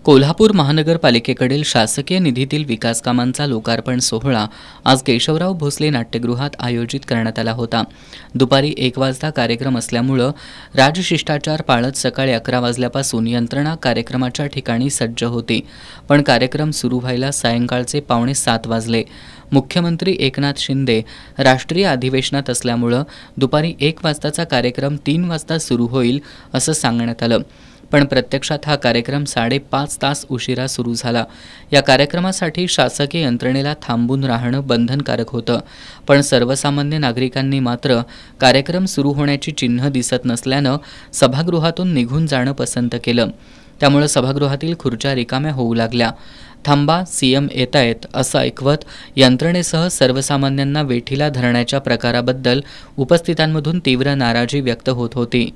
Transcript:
कोल्हापूर महानगरपालिकेकडील शासकीय निधीतील विकास कामांचा लोकार्पण सोहळा आज केशवराव भोसले नाट्यगृहात आयोजित करण्यात आला होता। दुपारी 1 वाजता कार्यक्रम असल्यामुळे राजशिष्टाचार पाळत सकाळी 11 वाजल्यापासून यंत्रणा कार्यक्रमाच्या ठिकाणी सज्ज होती, पण कार्यक्रम सुरू व्हायला सायंकाळचे 6:45 वाजले। मुख्यमंत्री एकनाथ शिंदे राष्ट्रीय अधिवेशनात असल्यामुळे दुपारी 1 वाजताचा कार्यक्रम 3 वाजता सुरू होईल असं सांगण्यात आलं, पण प्रत्यक्षात हा कार्यक्रम 5.5 तास उशिरा सुरू झाला। या कार्यक्रमासाठी शासकीय यंत्रणेला थांबून राहणं बंधनकारक होतं, पण सर्वसामान्य नागरिकांनी मात्र कार्यक्रम सुरू होण्याची चिन्ह दिसत नसल्यानं सभागृहातून निघून जाणं पसंत केलं। त्यामुळे सभागृहातील खुर्च्या रिकाम्या होऊ लागल्या। थांबा, सीएम येतायत असं ऐकवत यंत्रणेसह सर्वसामान्यांना वेठीला धरण्याच्या प्रकाराबद्दल उपस्थितांमधून तीव्र नाराजी व्यक्त होत होती।